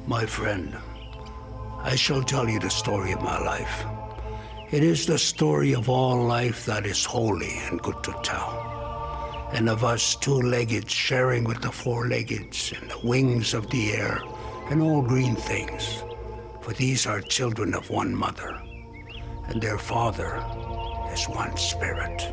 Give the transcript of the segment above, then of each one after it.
My friend, I shall tell you the story of my life. It is the story of all life that is holy and good to tell, and of us two-legged sharing with the four-leggeds and the wings of the air and all green things. For these are children of one mother, and their father is one spirit.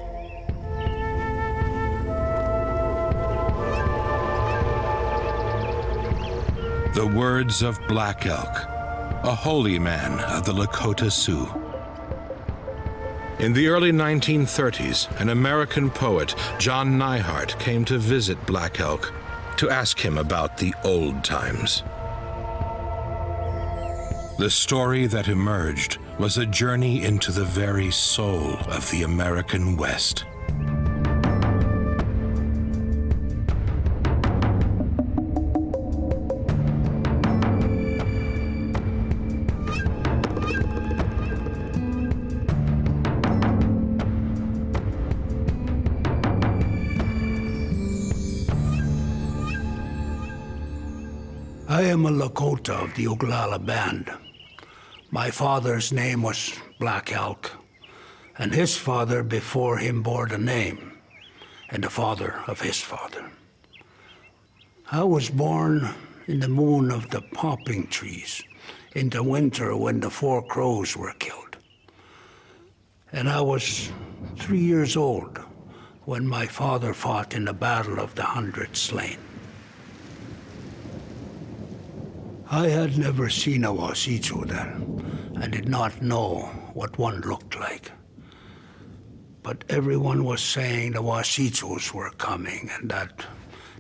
The words of Black Elk, a holy man of the Lakota Sioux. In the early 1930s, an American poet, John Neihardt, came to visit Black Elk to ask him about the old times. The story that emerged was a journey into the very soul of the American West. I am a Lakota of the Oglala Band. My father's name was Black Elk, and his father before him bore the name, and the father of his father. I was born in the moon of the popping trees, in the winter when the 4 crows were killed. And I was 3 years old when my father fought in the Battle of the 100 Slain. I had never seen a Wasichu then. I did not know what one looked like. But everyone was saying the Wasichus were coming and that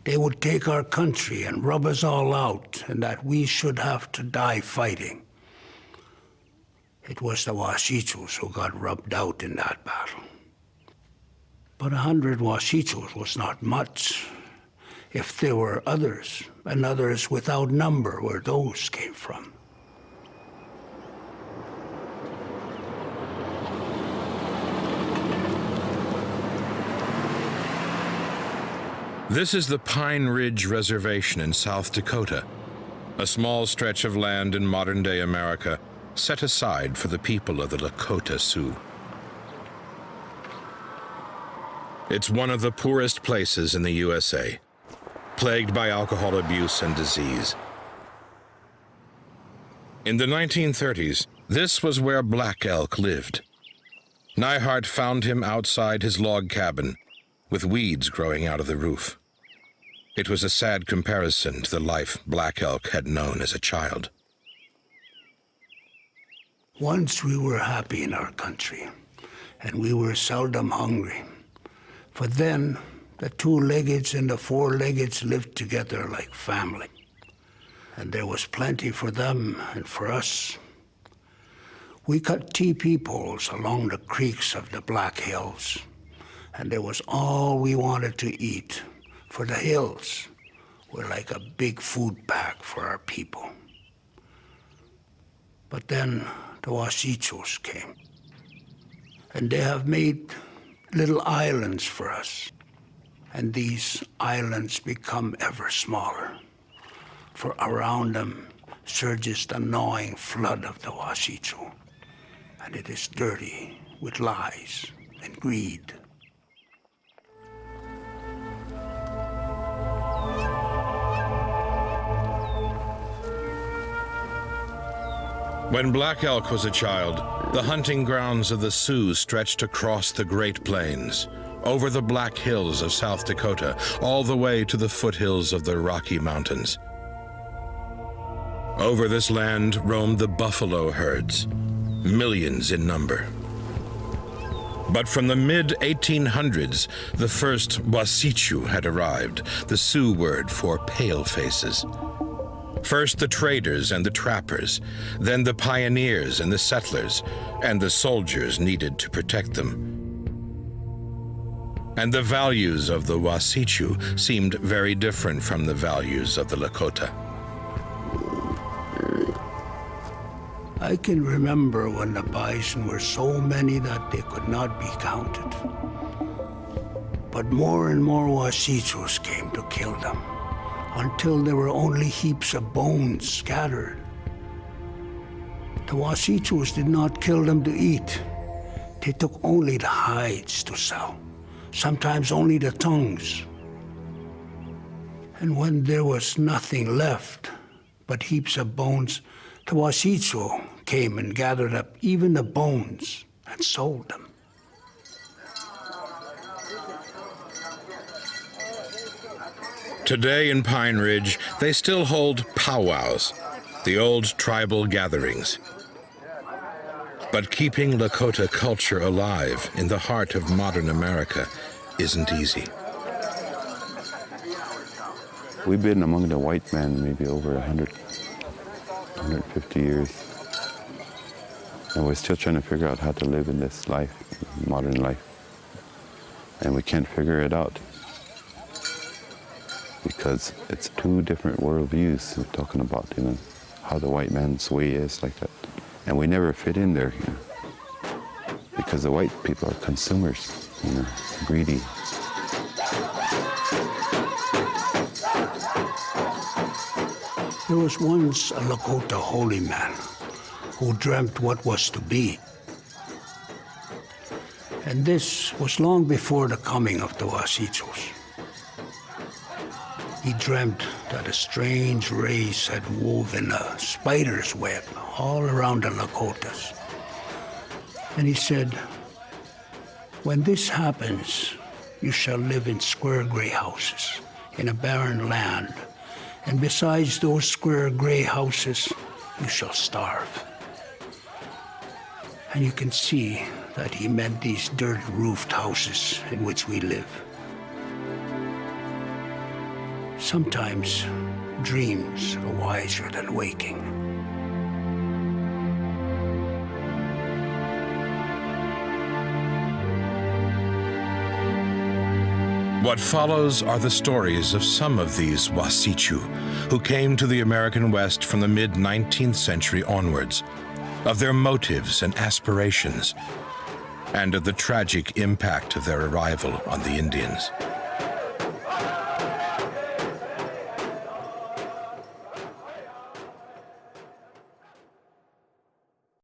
they would take our country and rub us all out and that we should have to die fighting. It was the Wasichus who got rubbed out in that battle. But 100 Wasichus was not much. If there were others, and others without number, where those came from. This is the Pine Ridge Reservation in South Dakota, a small stretch of land in modern-day America set aside for the people of the Lakota Sioux. It's one of the poorest places in the USA, plagued by alcohol abuse and disease. In the 1930s, this was where Black Elk lived. Neihardt found him outside his log cabin, with weeds growing out of the roof. It was a sad comparison to the life Black Elk had known as a child. Once we were happy in our country, and we were seldom hungry. For then, the two-leggeds and the four-leggeds lived together like family. And there was plenty for them and for us. We cut teepee poles along the creeks of the Black Hills, and there was all we wanted to eat, for the hills were like a big food pack for our people. But then the Wasichus came, and they have made little islands for us. And these islands become ever smaller, for around them surges the gnawing flood of the Wasichu, and it is dirty with lies and greed. When Black Elk was a child, the hunting grounds of the Sioux stretched across the Great Plains, over the Black Hills of South Dakota, all the way to the foothills of the Rocky Mountains. Over this land roamed the buffalo herds, millions in number. But from the mid-1800s, the first Wasichu had arrived, the Sioux word for pale faces. First the traders and the trappers, then the pioneers and the settlers, and the soldiers needed to protect them. And the values of the Wasichu seemed very different from the values of the Lakota. I can remember when the bison were so many that they could not be counted. But more and more Wasichus came to kill them, until there were only heaps of bones scattered. The Wasichus did not kill them to eat. They took only the hides to sell, sometimes only the tongues. And when there was nothing left but heaps of bones, the Wasichu came and gathered up even the bones and sold them. Today in Pine Ridge, they still hold powwows, the old tribal gatherings. But keeping Lakota culture alive in the heart of modern America isn't easy. We've been among the white men maybe over 150 years. And we're still trying to figure out how to live in this life, modern life. And we can't figure it out because it's two different worldviews. We're talking about, how the white man's way is like that. And we never fit in there, because the white people are consumers, greedy. There was once a Lakota holy man who dreamt what was to be. And this was long before the coming of the Wasichus. He dreamt that a strange race had woven a spider's web all around the Lakotas. And he said, "When this happens, you shall live in square gray houses in a barren land. And besides those square gray houses, you shall starve." And you can see that he meant these dirt-roofed houses in which we live. Sometimes dreams are wiser than waking. What follows are the stories of some of these Wasichu who came to the American West from the mid-19th century onwards, of their motives and aspirations, and of the tragic impact of their arrival on the Indians.